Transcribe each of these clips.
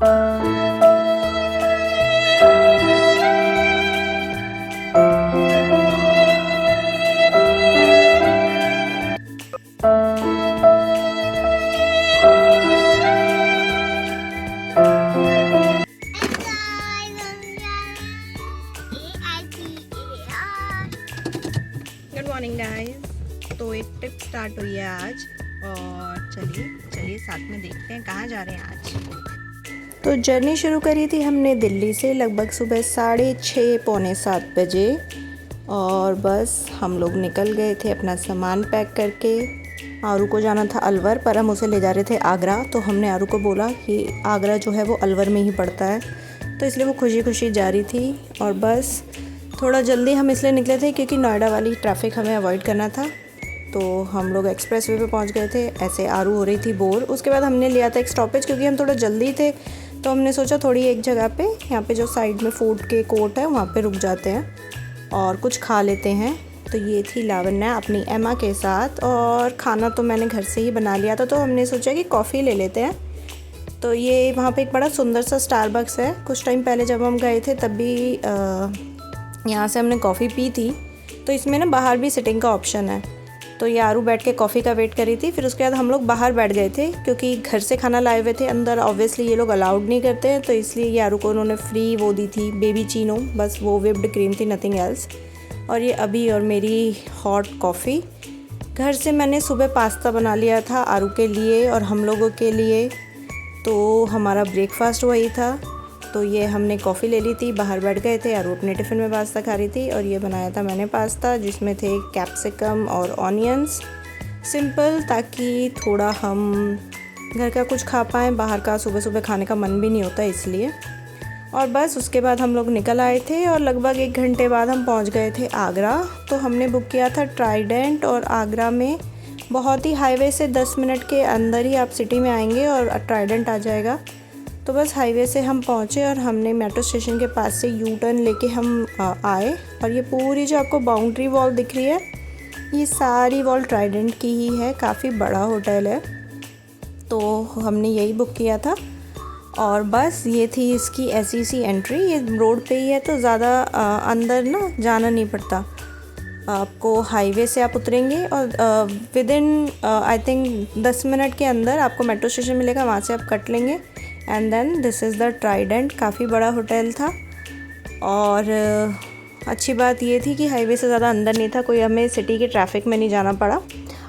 Good morning guys. तो एक trip start हुई है आज, और चलिए साथ में देखते हैं कहाँ जा रहे हैं आज। तो जर्नी शुरू करी थी हमने दिल्ली से लगभग सुबह 6:30 पौने 7 बजे, और बस हम लोग निकल गए थे अपना सामान पैक करके। आरू को जाना था अलवर, पर हम उसे ले जा रहे थे आगरा। तो हमने आरू को बोला कि आगरा जो है वो अलवर में ही पड़ता है, तो इसलिए वो खुशी खुशी जा रही थी। और बस थोड़ा जल्दी हम इसलिए निकले थे क्योंकि नोएडा वाली ट्रैफिक हमें अवॉइड करना था। तो हम लोग एक्सप्रेस वे पे पहुँच गए थे। ऐसे आरू हो रही थी बोर। उसके बाद हमने लिया था एक स्टॉपेज, क्योंकि हम थोड़ा जल्दी थे, तो हमने सोचा थोड़ी एक जगह पे, यहाँ पे जो साइड में फूड के कोर्ट है वहाँ पे रुक जाते हैं और कुछ खा लेते हैं। तो ये थी लावण्या अपनी एमा के साथ, और खाना तो मैंने घर से ही बना लिया था। तो हमने सोचा कि कॉफ़ी ले लेते हैं। तो ये वहाँ पे एक बड़ा सुंदर सा स्टारबक्स है। कुछ टाइम पहले जब हम गए थे तब भी यहाँ से हमने कॉफ़ी पी थी। तो इसमें ना बाहर भी सिटिंग का ऑप्शन है। तो ये आरू बैठ के कॉफ़ी का वेट करी थी। फिर उसके बाद हम लोग बाहर बैठ गए थे, क्योंकि घर से खाना लाए हुए थे। अंदर ऑब्वियसली ये लोग अलाउड नहीं करते हैं, तो इसलिए ये आरू को उन्होंने फ्री वो दी थी, बेबी चीनो, बस वो विप्ड क्रीम थी, नथिंग एल्स। और ये अभी और मेरी हॉट कॉफ़ी। घर से मैंने सुबह पास्ता बना लिया था आरू के लिए और हम लोगों के लिए, तो हमारा ब्रेकफास्ट वही था। तो ये हमने कॉफ़ी ले ली थी, बाहर बैठ गए थे। आरू अपने टिफ़िन में पास्ता खा रही थी, और ये बनाया था मैंने पास्ता, जिसमें थे कैप्सिकम और ऑनियंस, सिंपल, ताकि थोड़ा हम घर का कुछ खा पाएँ। बाहर का सुबह सुबह खाने का मन भी नहीं होता इसलिए। और बस उसके बाद हम लोग निकल आए थे, और लगभग 1 घंटे बाद हम पहुंच गए थे आगरा। तो हमने बुक किया था ट्राइडेंट, और आगरा में बहुत ही हाईवे से 10 मिनट के अंदर ही आप सिटी में आएंगे और ट्राइडेंट आ जाएगा। तो बस हाईवे से हम पहुँचे, और हमने मेट्रो स्टेशन के पास से यू टर्न लेके हम आए। और ये पूरी जो आपको बाउंड्री वॉल दिख रही है, ये सारी वॉल ट्राइडेंट की ही है। काफ़ी बड़ा होटल है, तो हमने यही बुक किया था। और बस ये थी इसकी ऐसी सी एंट्री। ये रोड पे ही है, तो ज़्यादा अंदर ना जाना नहीं पड़ता आपको। हाईवे से आप उतरेंगे और विदिन आई थिंक 10 मिनट के अंदर आपको मेट्रो स्टेशन मिलेगा, वहाँ से आप कट लेंगे। And then this is the Trident. काफ़ी बड़ा होटल था, और अच्छी बात ये थी कि हाईवे से ज़्यादा अंदर नहीं था, कोई हमें सिटी के ट्रैफिक में नहीं जाना पड़ा,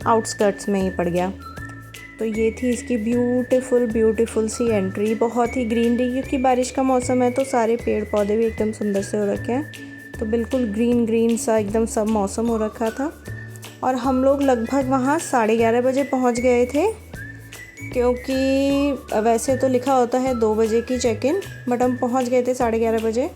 आउटस्कर्ट्स में ही पड़ गया। तो ये थी इसकी ब्यूटीफुल सी एंट्री। बहुत ही ग्रीनरी, क्योंकि बारिश का मौसम है, तो सारे पेड़ पौधे भी एकदम सुंदर से हो रखे हैं। तो बिल्कुल ग्रीन सा एकदम सब मौसम हो रखा था। और हम लोग लगभग वहाँ 11:30 बजे पहुँच गए थे, क्योंकि वैसे तो लिखा होता है 2 बजे की चेक इन, बट हम पहुँच गए थे 11:30 बजे।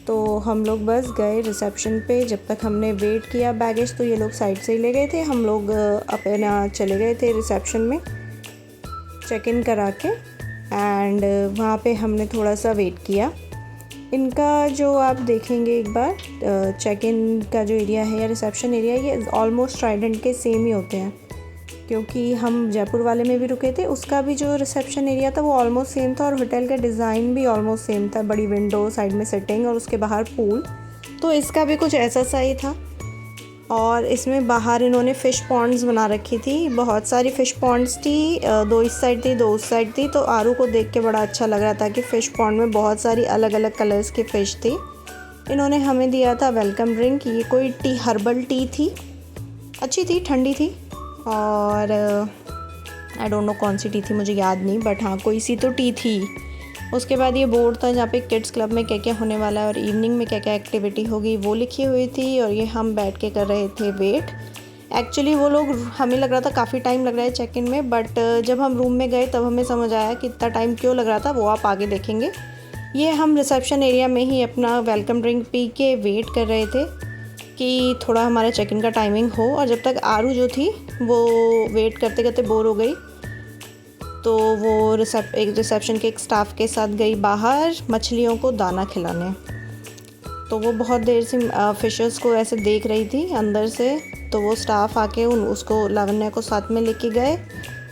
तो हम लोग बस गए रिसेप्शन पे। जब तक हमने वेट किया बैगेज, तो ये लोग साइड से ही ले गए थे। हम लोग अपना चले गए थे रिसेप्शन में चेक इन करा के, एंड वहाँ पे हमने थोड़ा सा वेट किया। इनका जो आप देखेंगे एक बार, चेक इन का जो एरिया है या रिसेप्शन एरिया, ये ऑलमोस्ट ट्राइडेंट के सेम ही होते हैं, क्योंकि हम जयपुर वाले में भी रुके थे, उसका भी जो रिसेप्शन एरिया था वो ऑलमोस्ट सेम था, और होटल का डिज़ाइन भी ऑलमोस्ट सेम था। बड़ी विंडो, साइड में सिटिंग, और उसके बाहर पूल। तो इसका भी कुछ ऐसा सा ही था। और इसमें बाहर इन्होंने फ़िश पॉन्ड्स बना रखी थी, बहुत सारी फ़िश पॉन्ड्स थी, 2 इस साइड थी, 2 उस साइड थी। तो आरू को देख के बड़ा अच्छा लग रहा था कि फ़िश पॉन्ड में बहुत सारी अलग अलग कलर्स की फ़िश थी। इन्होंने हमें दिया था वेलकम ड्रिंक। ये कोई टी, हर्बल टी थी, अच्छी थी, ठंडी थी, और आई डोंट नो कौन सी टी थी, मुझे याद नहीं, बट हाँ कोई सी तो टी थी। उसके बाद ये बोर्ड था जहाँ पे किड्स क्लब में क्या क्या होने वाला है और इवनिंग में क्या क्या एक्टिविटी होगी, वो लिखी हुई थी। और ये हम बैठ के कर रहे थे वेट। एक्चुअली वो लोग, हमें लग रहा था काफ़ी टाइम लग रहा है चेक इन में, बट जब हम रूम में गए तब हमें समझ आया कि इतना टाइम क्यों लग रहा था, वो आप आगे देखेंगे। ये हम रिसेप्शन एरिया में ही अपना वेलकम ड्रिंक पी के वेट कर रहे थे कि थोड़ा हमारा चेक इन का टाइमिंग हो। और जब तक आरू जो थी वो वेट करते करते बोर हो गई, तो वो रिसेप्शन के एक स्टाफ के साथ गई बाहर मछलियों को दाना खिलाने। तो वो बहुत देर से फिशर्स को ऐसे देख रही थी अंदर से। तो वो स्टाफ आके उसको, लावण्या को साथ में लेके गए,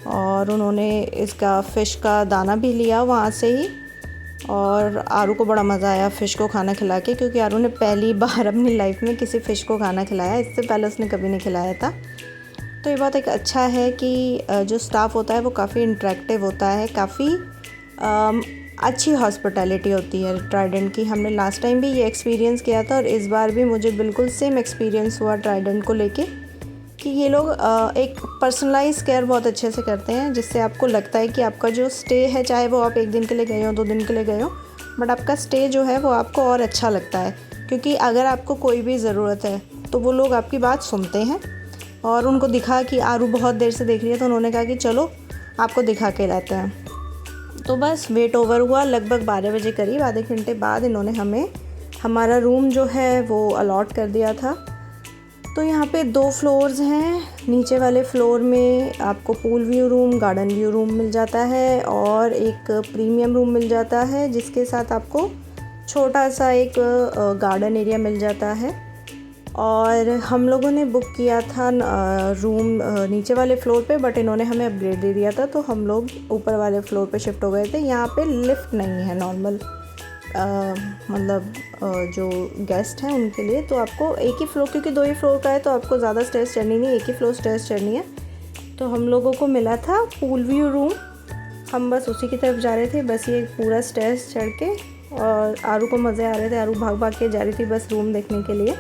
और उन्होंने इसका फ़िश का दाना भी लिया वहाँ से ही। और आरू को बड़ा मज़ा आया फ़िश को खाना खिला के, क्योंकि आरू ने पहली बार अपनी लाइफ में किसी फ़िश को खाना खिलाया, इससे पहले उसने कभी नहीं खिलाया था। तो ये बहुत एक अच्छा है कि जो स्टाफ़ होता है वो काफ़ी इंटरेक्टिव होता है, काफ़ी अच्छी हॉस्पिटैलिटी होती है ट्राइडेंट की। हमने लास्ट टाइम भी ये एक्सपीरियंस किया था और इस बार भी मुझे बिल्कुल सेम एक्सपीरियंस हुआ ट्राइडेंट को लेके, कि ये लोग एक पर्सनलाइज केयर बहुत अच्छे से करते हैं, जिससे आपको लगता है कि आपका जो स्टे है, चाहे वो आप 1 दिन के लिए गए हो, 2 दिन के लिए गए हो, बट आपका स्टे जो है वो आपको और अच्छा लगता है। क्योंकि अगर आपको कोई भी ज़रूरत है तो वो लोग आपकी बात सुनते हैं। और उनको दिखा कि आरू बहुत देर से देख रही है, तो उन्होंने कहा कि चलो आपको दिखा के लाते हैं। तो बस वेट ओवर हुआ, लगभग 12 बजे करीब, आधे घंटे बाद इन्होंने हमें हमारा रूम जो है वो अलॉट कर दिया था। तो यहाँ पे 2 फ्लोर्स हैं। नीचे वाले फ्लोर में आपको pool view room, garden view room मिल जाता है और एक प्रीमियम रूम मिल जाता है, जिसके साथ आपको छोटा सा एक गार्डन एरिया मिल जाता है। और हम लोगों ने बुक किया था रूम नीचे वाले फ्लोर पे, बट इन्होंने हमें अपग्रेड दे दिया था, तो हम लोग ऊपर वाले फ्लोर पे शिफ्ट हो गए थे। यहाँ पे लिफ्ट नहीं है नॉर्मल, मतलब जो गेस्ट हैं उनके लिए। तो आपको एक ही फ्लोर, क्योंकि 2 ही फ्लोर का है, तो आपको ज़्यादा स्टेयर्स चढ़नी नहीं, एक ही फ्लोर स्टेयर्स चढ़नी है। तो हम लोगों को मिला था पूल व्यू रूम, हम बस उसी की तरफ जा रहे थे, बस ये पूरा स्टेयर्स चढ़ के। और आरू को मज़े आ रहे थे, आरू भाग भाग के जा रही थी बस रूम देखने के लिए।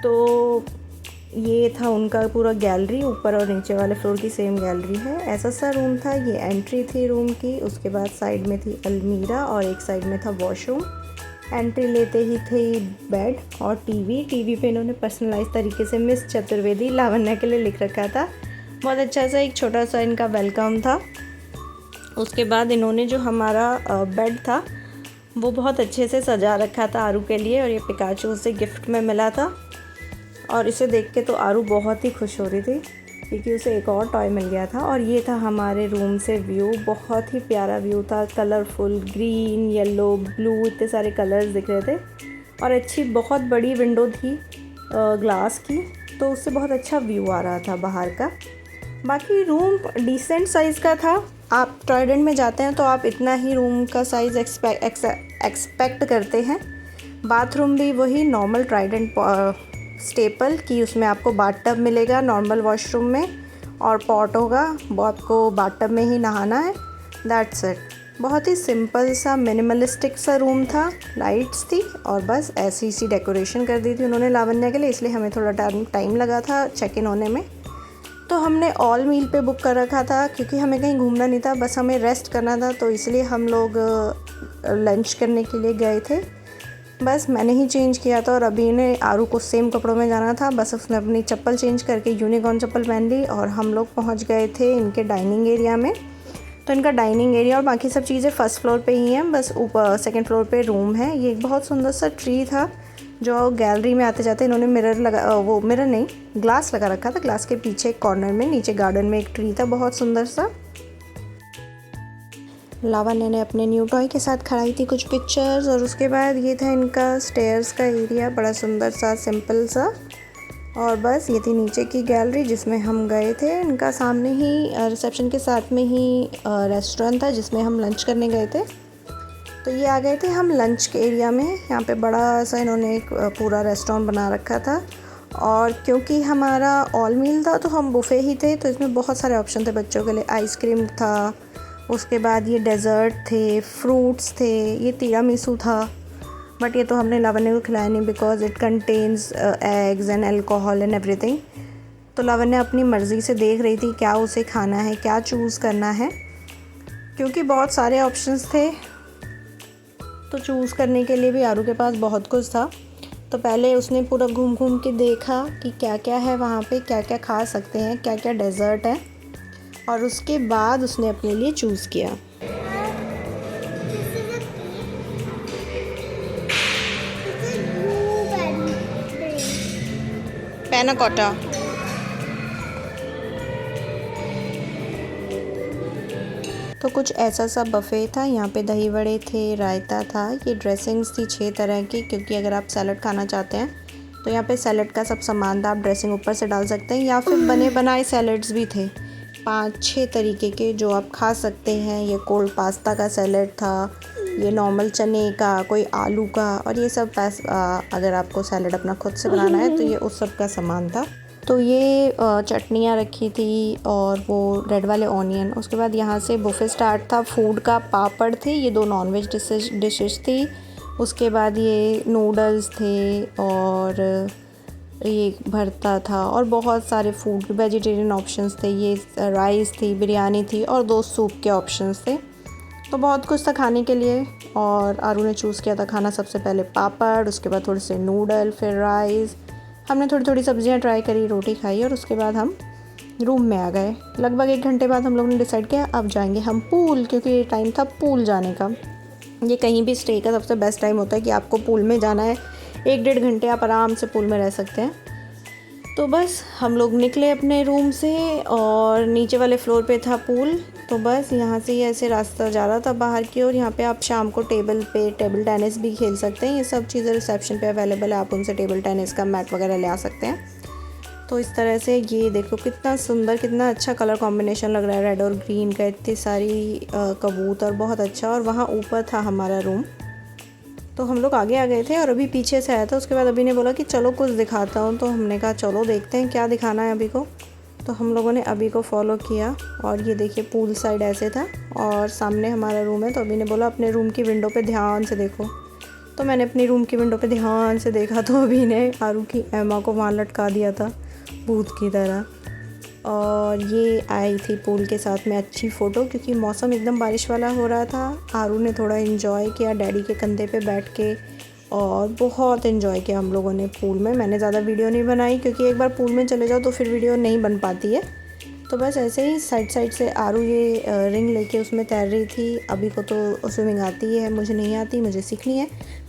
तो ये था उनका पूरा गैलरी, ऊपर और नीचे वाले फ्लोर की सेम गैलरी है, ऐसा सा रूम था। ये एंट्री थी रूम की, उसके बाद साइड में थी अलमीरा और एक साइड में था वॉशरूम। एंट्री लेते ही थी बेड और टीवी पे इन्होंने पर्सनलाइज तरीके से मिस चतुर्वेदी लावण्या के लिए लिख रखा था। बहुत अच्छा सा एक छोटा सा इनका वेलकम था। उसके बाद इन्होंने जो हमारा बेड था वो बहुत अच्छे से सजा रखा था आरू के लिए, और ये पिकाचू से गिफ्ट में मिला था। और इसे देख के तो आरू बहुत ही खुश हो रही थी, क्योंकि उसे एक और टॉय मिल गया था। और ये था हमारे रूम से व्यू, बहुत ही प्यारा व्यू था, कलरफुल, ग्रीन, येलो, ब्लू, इतने सारे कलर्स दिख रहे थे। और अच्छी बहुत बड़ी विंडो थी ग्लास की, तो उससे बहुत अच्छा व्यू आ रहा था बाहर का। बाकी रूम डिसेंट साइज़ का था। आप ट्राइडेंट में जाते हैं तो आप इतना ही रूम का साइज़ एक्सपेक्ट करते हैं। बाथरूम भी वही नॉर्मल ट्राइडेंट स्टेपल की, उसमें आपको बाथटब मिलेगा नॉर्मल वॉशरूम में, और पॉट होगा, वो आपको बाथटब में ही नहाना है, दैट्स इट। बहुत ही सिंपल सा मिनिमलिस्टिक सा रूम था, लाइट्स थी और बस ऐसी सी डेकोरेशन कर दी थी उन्होंने लावण्या के लिए, इसलिए हमें थोड़ा टाइम लगा था चेक इन होने में। तो हमने ऑल मील पे बुक कर रखा था, क्योंकि हमें कहीं घूमना नहीं था, बस हमें रेस्ट करना था, तो इसलिए हम लोग लंच करने के लिए गए थे। बस मैंने ही चेंज किया था और अभी ने आरू को सेम कपड़ों में जाना था, बस उसने अपनी चप्पल चेंज करके यूनिकॉर्न चप्पल पहन ली और हम लोग पहुंच गए थे इनके डाइनिंग एरिया में। तो इनका डाइनिंग एरिया और बाकी सब चीज़ें फर्स्ट फ्लोर पे ही हैं, बस ऊपर सेकंड फ्लोर पे रूम है। ये एक बहुत सुंदर सा ट्री था, जो गैलरी में आते जाते इन्होंने मिरर नहीं, ग्लास लगा रखा था। ग्लास के पीछे एक कॉर्नर में नीचे गार्डन में एक ट्री था बहुत सुंदर सा। लावण्या ने अपने न्यू टॉय के साथ खड़ाई थी कुछ पिक्चर्स, और उसके बाद ये था इनका स्टेयर्स का एरिया, बड़ा सुंदर सा सिंपल सा। और बस ये थी नीचे की गैलरी जिसमें हम गए थे। इनका सामने ही रिसेप्शन के साथ में ही रेस्टोरेंट था जिसमें हम लंच करने गए थे। तो ये आ गए थे हम लंच के एरिया में। यहाँ पे बड़ा सा इन्होंने एक पूरा रेस्टोरेंट बना रखा था, और क्योंकि हमारा ऑल मील था तो हम बुफ़े ही थे, तो इसमें बहुत सारे ऑप्शन थे बच्चों के लिए। आइसक्रीम था, उसके बाद ये डेज़र्ट थे, फ्रूट्स थे, ये तिरामिसू था, बट ये तो हमने लावण्या को खिलाया नहीं because it contains eggs and alcohol and everything. तो लावण्या अपनी मर्ज़ी से देख रही थी क्या उसे खाना है, क्या चूज़ करना है, क्योंकि बहुत सारे ऑप्शंस थे, तो चूज़ करने के लिए भी आरू के पास बहुत कुछ था। तो पहले उसने पूरा घूम घूम के देखा कि क्या क्या है वहाँ पे, क्या क्या खा सकते हैं, क्या क्या डेज़र्ट है, और उसके बाद उसने अपने लिए चूज़ किया। पैना कोटा। तो कुछ ऐसा सा बफ़े था। यहाँ पे दही वड़े थे, रायता था, ये ड्रेसिंग्स थी 6 तरह की, क्योंकि अगर आप सैलड खाना चाहते हैं तो यहाँ पे सैलड का सब सामान था, आप ड्रेसिंग ऊपर से डाल सकते हैं, या फिर बने बनाए सैलड्स भी थे 5-6 तरीके के जो आप खा सकते हैं। ये कोल्ड पास्ता का सैलड था, ये नॉर्मल चने का, कोई आलू का, और ये सब अगर आपको सैलड अपना खुद से बनाना है तो ये उस सब का सामान था। तो ये चटनियाँ रखी थी और वो रेड वाले ऑनियन। उसके बाद यहाँ से बुफे स्टार्ट था, फूड का पापड़ थे, ये 2 नॉनवेज डिशेस थी। उसके बाद ये नूडल्स थे और ये भरता था और बहुत सारे फूड वेजिटेरियन ऑप्शंस थे। ये राइस थी, बिरयानी थी और 2 सूप के ऑप्शंस थे। तो बहुत कुछ था खाने के लिए। और आरू ने चूज़ किया था खाना सबसे पहले पापड़, उसके बाद थोड़े से नूडल, फिर राइस। हमने थोड़ी थोड़ी सब्जियां ट्राई करी, रोटी खाई और उसके बाद हम रूम में आ गए। लगभग 1 घंटे बाद हम लोगों ने डिसाइड किया अब जाएंगे हम पूल, क्योंकि ये टाइम था पूल जाने का। ये कहीं भी स्टे का सबसे बेस्ट टाइम होता है कि आपको पूल में जाना है। 1-1.5 घंटे आप आराम से पूल में रह सकते हैं। तो बस हम लोग निकले अपने रूम से और नीचे वाले फ्लोर पे था पूल। तो बस यहाँ से ही ऐसे रास्ता जा रहा था बाहर की ओर। यहाँ पे आप शाम को टेबल टेनिस भी खेल सकते हैं। ये सब चीज़ें रिसेप्शन पे अवेलेबल है, आप उनसे टेबल टेनिस का मैट वगैरह ले आ सकते हैं। तो इस तरह से ये देखो कितना सुंदर, कितना अच्छा कलर कॉम्बिनेशन लग रहा है, रेड और ग्रीन का। इतनी सारी कबूतर, बहुत अच्छा। और वहाँ ऊपर था हमारा रूम। तो हम लोग आगे आ गए थे और अभी पीछे से आया था। उसके बाद अभी ने बोला कि चलो कुछ दिखाता हूँ। तो हमने कहा चलो देखते हैं क्या दिखाना है अभी को। तो हम लोगों ने अभी को फॉलो किया और ये देखिए पूल साइड ऐसे था और सामने हमारा रूम है। तो अभी ने बोला अपने रूम की विंडो पे ध्यान से देखो। तो मैंने अपनी रूम की विंडो पे ध्यान से देखा तो अभी ने आरू की एमा को वहाँ लटका दिया था भूत की तरह। और ये आई थी पूल के साथ में अच्छी फ़ोटो, क्योंकि मौसम एकदम बारिश वाला हो रहा था। आरू ने थोड़ा इन्जॉय किया डैडी के कंधे पे बैठ के और बहुत इन्जॉय किया हम लोगों ने पूल में। मैंने ज़्यादा वीडियो नहीं बनाई क्योंकि एक बार पूल में चले जाओ तो फिर वीडियो नहीं बन पाती है। तो बस ऐसे ही साइड से आरू ये रिंग लेके उसमें तैर रही थी। अभी को तो स्विमिंग आती है, मुझे नहीं आती, मुझे सीखनी है।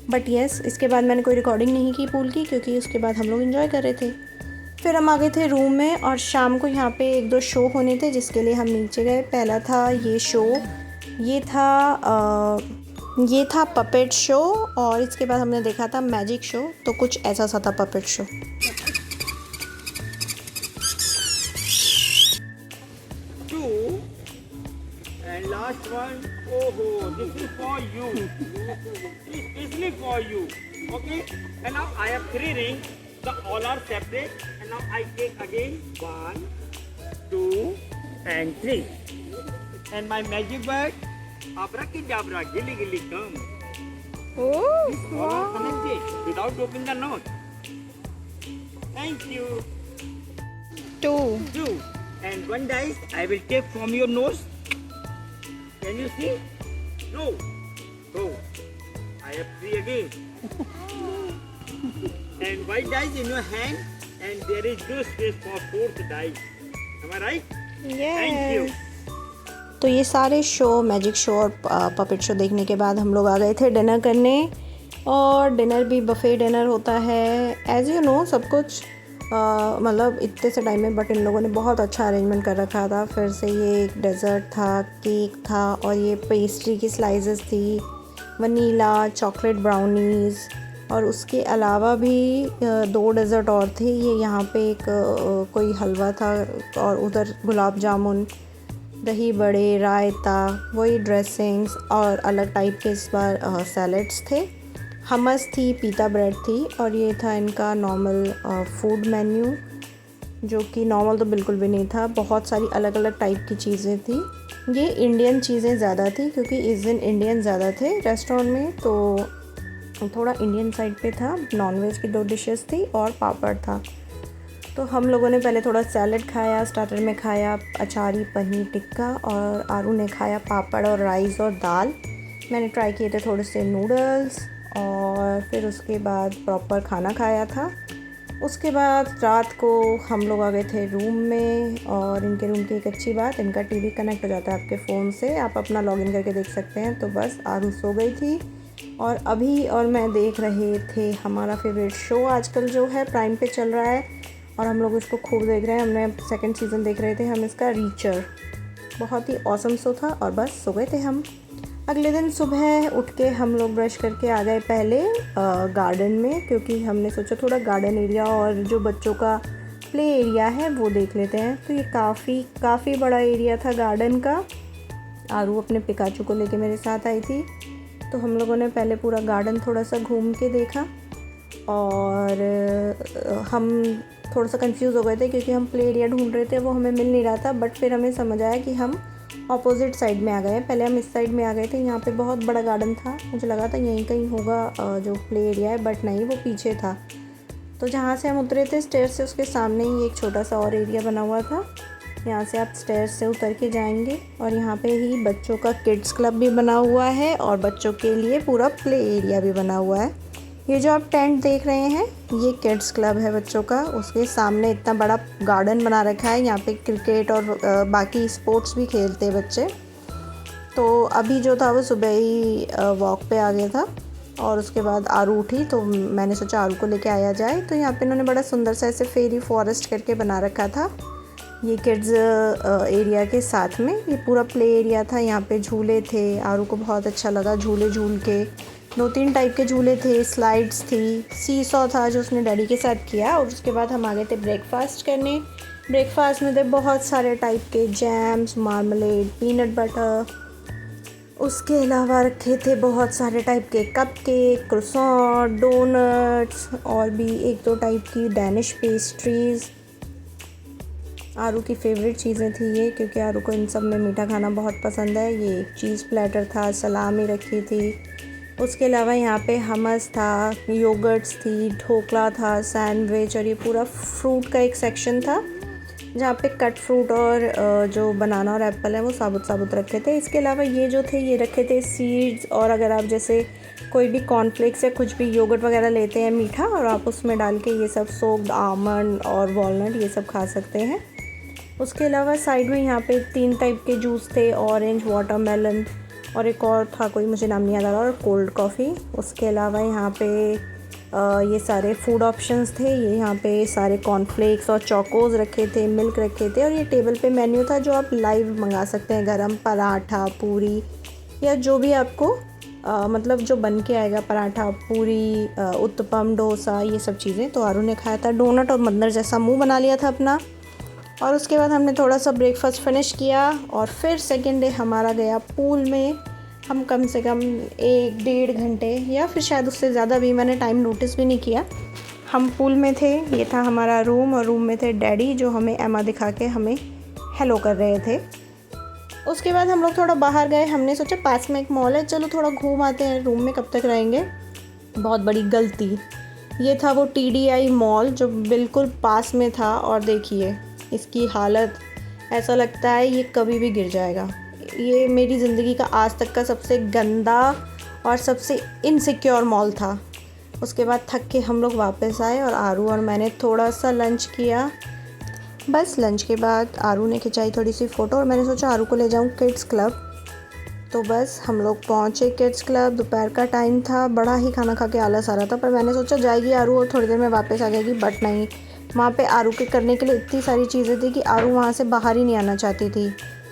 बट येस, इसके बाद मैंने कोई रिकॉर्डिंग नहीं की पूल की, क्योंकि उसके बाद हम लोग इन्जॉय कर रहे थे। फिर हम आ गए थे रूम में और शाम को यहाँ पे 1-2 शो होने थे जिसके लिए हम नीचे गए। पहला था ये शो, ये था पपेट शो। और इसके बाद हमने देखा था मैजिक शो। तो कुछ ऐसा सा था puppet show. And last one, oh, this is for you. Especially for you. Okay? And now I have 3 rings. The all are separate. And now I take again 1, 2, and 3. And my magic word, abracadabra, gilly gilly come. Oh, This all are connected without opening the knot. Thank you. 2. 2. And 1 dice I will take from your nose. Can you see? No. Go. I have 3 again. And white dice in your hand, and there is no space for 4th dice. Am I right? Yes. Thank you. तो ये सारे show, magic show और puppet show देखने के बाद हम लोग आ गए थे डिनर करने। और डिनर भी बफे डिनर होता है, एज़ यू नो सब कुछ मतलब इतने से टाइम में। बट इन लोगों ने बहुत अच्छा अरेंजमेंट कर रखा था। फिर से ये एक डेज़र्ट था, केक था और ये पेस्ट्री की स्लाइसेस थी, वनीला, चॉकलेट ब्राउनीज़। और उसके अलावा भी 2 डेज़र्ट और थे। ये यहाँ पे एक कोई हलवा था और उधर गुलाब जामुन, दही बड़े, रायता, वही ड्रेसिंग्स और अलग टाइप के इस बार सैलड्स थे। हमस थी, पीता ब्रेड थी। और ये था इनका नॉर्मल फूड मेन्यू, जो कि नॉर्मल तो बिल्कुल भी नहीं था। बहुत सारी अलग अलग टाइप की चीज़ें थी। ये इंडियन चीज़ें ज़्यादा थी क्योंकि इस दिन इंडियन ज़्यादा थे रेस्टोरेंट में, तो थोड़ा इंडियन साइड पे था। नॉनवेज की 2 डिशेस थी और पापड़ था। तो हम लोगों ने पहले थोड़ा सैलड खाया, स्टार्टर में खाया अचारी पनीर टिक्का, और आरू ने खाया पापड़ और राइस और दाल। मैंने ट्राई किए थे थोड़े से नूडल्स और फिर उसके बाद प्रॉपर खाना खाया था। उसके बाद रात को हम लोग आ गए थे रूम में। और इनके रूम की एक अच्छी बात, इनका टीवी कनेक्ट हो जाता है आपके फ़ोन से, आप अपना लॉगिन करके देख सकते हैं। तो बस आरू सो गई थी और अभी और मैं देख रहे थे हमारा फेवरेट शो आजकल जो है प्राइम पे चल रहा है और हम लोग इसको खूब देख रहे हैं। हमने 2nd सीज़न देख रहे थे हम इसका, रीचर। बहुत ही ऑसम शो था और बस सो गए थे हम। अगले दिन सुबह उठ के हम लोग ब्रश करके आ गए पहले गार्डन में, क्योंकि हमने सोचा थोड़ा गार्डन एरिया और जो बच्चों का प्ले एरिया है वो देख लेते हैं। तो ये काफ़ी बड़ा एरिया था गार्डन का। आरू अपने पिकाचू को लेके मेरे साथ आई थी। तो हम लोगों ने पहले पूरा गार्डन थोड़ा सा घूम के देखा और हम थोड़ा सा कंफ्यूज हो गए थे क्योंकि हम प्ले एरिया ढूंढ रहे थे, वो हमें मिल नहीं रहा था। बट फिर हमें समझ आया कि हम ऑपोजिट साइड में आ गए। पहले हम इस साइड में आ गए थे, यहाँ पे बहुत बड़ा गार्डन था, मुझे लगा था यहीं कहीं होगा जो प्ले एरिया है, बट नहीं, वो पीछे था। तो जहाँ से हम उतरे थे स्टेयर से, उसके सामने ही एक छोटा सा और एरिया बना हुआ था। यहाँ से आप स्टेयर से उतर के जाएंगे और यहाँ पे ही बच्चों का किड्स क्लब भी बना हुआ है और बच्चों के लिए पूरा प्ले एरिया भी बना हुआ है। ये जो आप टेंट देख रहे हैं ये किड्स क्लब है बच्चों का। उसके सामने इतना बड़ा गार्डन बना रखा है, यहाँ पे क्रिकेट और बाकी स्पोर्ट्स भी खेलते हैं बच्चे। तो अभी जो था वो सुबह ही वॉक पे आ गया था और उसके बाद आरू उठी तो मैंने सोचा आरू को लेके आया जाए। तो यहाँ पे इन्होंने बड़ा सुंदर सा ऐसे फेरी फॉरेस्ट करके बना रखा था ये किड्स एरिया के साथ में। ये पूरा प्ले एरिया था, यहाँ पे झूले थे, आरू को बहुत अच्छा लगा झूले झूल के। 2-3 टाइप के झूले थे, स्लाइड्स थी, सीसॉ था जो उसने डैडी के साथ किया। और उसके बाद हम आ गए थे ब्रेकफास्ट करने। ब्रेकफास्ट में थे बहुत सारे टाइप के जैम्स, मार्मलेड, पीनट बटर। उसके अलावा रखे थे बहुत सारे टाइप के कपकेक, क्रोसॉन, डोनट्स और भी 1-2 टाइप की डैनिश पेस्ट्रीज़। आरू की फेवरेट चीज़ें थी ये, क्योंकि आरू को इन सब में मीठा खाना बहुत पसंद है। ये एक चीज़ प्लेटर था, सलामी रखी थी। उसके अलावा यहाँ पे हमस था, योगर्ट्स थी, ढोकला था, सैंडविच और ये पूरा फ्रूट का एक सेक्शन था जहाँ पे कट फ्रूट और जो बनाना और एप्पल है वो साबुत साबुत रखे थे। इसके अलावा ये जो थे ये रखे थे सीड्स, और अगर आप जैसे कोई भी कॉर्नफ्लेक्स या कुछ भी योगर्ट वगैरह लेते हैं मीठा और आप उसमें डाल के ये सब सोक्ड आमंड और वॉलनट ये सब खा सकते हैं। उसके अलावा साइड में यहाँ पे 3 टाइप के जूस थे, ऑरेंज, वाटरमेलन और एक और था कोई मुझे नाम नहीं याद आ रहा, और कोल्ड कॉफ़ी। उसके अलावा यहाँ पे ये सारे फूड ऑप्शंस थे। ये यहाँ पे सारे कॉर्नफ्लेक्स और चोकोज़ रखे थे, मिल्क रखे थे और ये टेबल पे मेन्यू था जो आप लाइव मंगा सकते हैं, गरम पराठा, पूरी या जो भी आपको मतलब जो बन के आएगा, पराठा, पूरी, उत्तपम, डोसा, ये सब चीज़ें। तो आरू ने खाया था डोनट और मंदिर जैसा मुँह बना लिया था अपना। और उसके बाद हमने थोड़ा सा ब्रेकफास्ट फिनिश किया और फिर सेकेंड डे हमारा गया पूल में। हम कम से कम 1-1.5 घंटे या फिर शायद उससे ज़्यादा भी, मैंने टाइम नोटिस भी नहीं किया, हम पूल में थे। ये था हमारा रूम और रूम में थे डैडी जो हमें एमा दिखा के हमें हेलो कर रहे थे। उसके बाद हम लोग थोड़ा बाहर गए, हमने सोचा पास में एक मॉल है, चलो थोड़ा घूम आते हैं, रूम में कब तक रहेंगे। बहुत बड़ी गलती। ये था वो TDI मॉल जो बिल्कुल पास में था और देखिए इसकी हालत, ऐसा लगता है ये कभी भी गिर जाएगा। ये मेरी ज़िंदगी का आज तक का सबसे गंदा और सबसे इनसिक्योर मॉल था। उसके बाद थक के हम लोग वापस आए और आरू और मैंने थोड़ा सा लंच किया। बस लंच के बाद आरू ने खिंचाई थोड़ी सी फ़ोटो और मैंने सोचा आरू को ले जाऊँ किड्स क्लब। तो बस हम लोग पहुँचे किड्स क्लब। दोपहर का टाइम था, बड़ा ही खाना खा के आलस आ रहा था, पर मैंने सोचा जाएगी आरू और थोड़ी देर में वापस आ जाएगी, बट नहीं। वहाँ पे आरू के करने के लिए इतनी सारी चीज़ें थी कि आरू वहाँ से बाहर ही नहीं आना चाहती थी।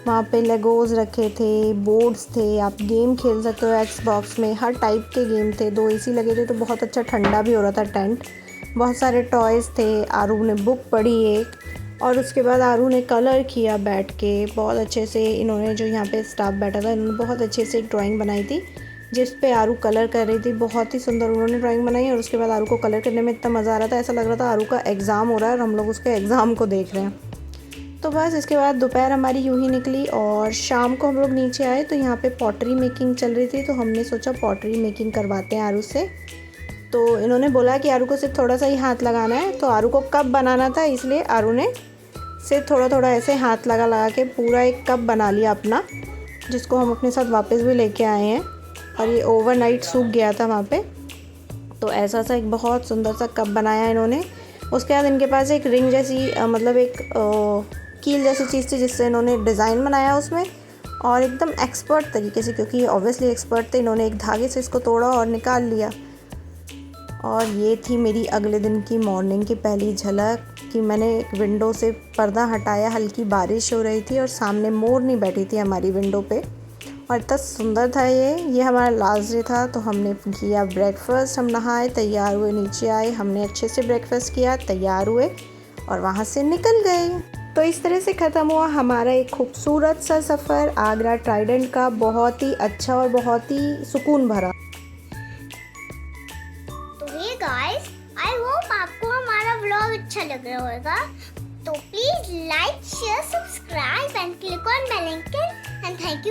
वहाँ पे लेगोज़ रखे थे, बोर्ड्स थे, आप गेम खेल सकते हो एक्सबॉक्स में, हर टाइप के गेम थे। 2 AC लगे थे तो बहुत अच्छा ठंडा भी हो रहा था टेंट। बहुत सारे टॉयज़ थे। आरू ने बुक पढ़ी एक, और उसके बाद आरू ने कलर किया बैठ के बहुत अच्छे से। इन्होंने जो यहाँ पे स्टाफ बैठा था इन्होंने बहुत अच्छे से एक ड्राइंग बनाई थी जिस पे आरू कलर कर रही थी। बहुत ही सुंदर उन्होंने ड्राइंग बनाई और उसके बाद आरू को कलर करने में इतना मज़ा आ रहा था, ऐसा लग रहा था आरू का एग्ज़ाम हो रहा है और हम लोग उसके एग्ज़ाम को देख रहे हैं। तो बस इसके बाद दोपहर हमारी यूँ ही निकली और शाम को हम लोग नीचे आए तो यहाँ पे पॉटरी मेकिंग चल रही थी, तो हमने सोचा पॉटरी मेकिंग करवाते हैं आरू से। तो इन्होंने बोला कि आरू को सिर्फ थोड़ा सा ही हाथ लगाना है, तो आरू को कप बनाना था इसलिए आरू ने सिर्फ थोड़ा थोड़ा ऐसे हाथ लगा के पूरा एक कप बना लिया अपना, जिसको हम अपने साथ वापस भी लेके आए हैं। और ये ओवरनाइट सूख गया था वहाँ पे, तो ऐसा सा एक बहुत सुंदर सा कप बनाया इन्होंने। उसके बाद इनके पास एक रिंग जैसी मतलब एक कील जैसी चीज़ थी जिससे इन्होंने डिज़ाइन बनाया उसमें, और एकदम एक्सपर्ट तरीके से, क्योंकि ये ऑब्वियसली एक्सपर्ट थे, इन्होंने एक धागे से इसको तोड़ा और निकाल लिया। और ये थी मेरी अगले दिन की मॉर्निंग की पहली झलक कि मैंने विंडो से पर्दा हटाया, हल्की बारिश हो रही थी और सामने मोरनी बैठी थी हमारी विंडो पे, और इतना सुंदर था ये हमारा लास्ट डे था। तो हमने किया ब्रेकफास्ट, हम नहाए, तैयार हुए, नीचे आए, हमने अच्छे से ब्रेकफास्ट किया, तैयार हुए और वहाँ से निकल गए। तो इस तरह से ख़त्म हुआ हमारा एक खूबसूरत सा सफ़र आगरा ट्राइडेंट का, बहुत ही अच्छा और बहुत ही सुकून भरा। तो हे गाइस, आई होप आपको हमारा व्लॉग अच्छा लग रहा होगा। तो please like, share, subscribe and click on bell icon and thank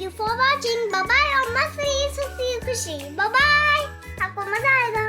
you for watching. Bye bye और मस्त रहिए, सुखी खुशी। बाय बाय, आपको मजा आएगा।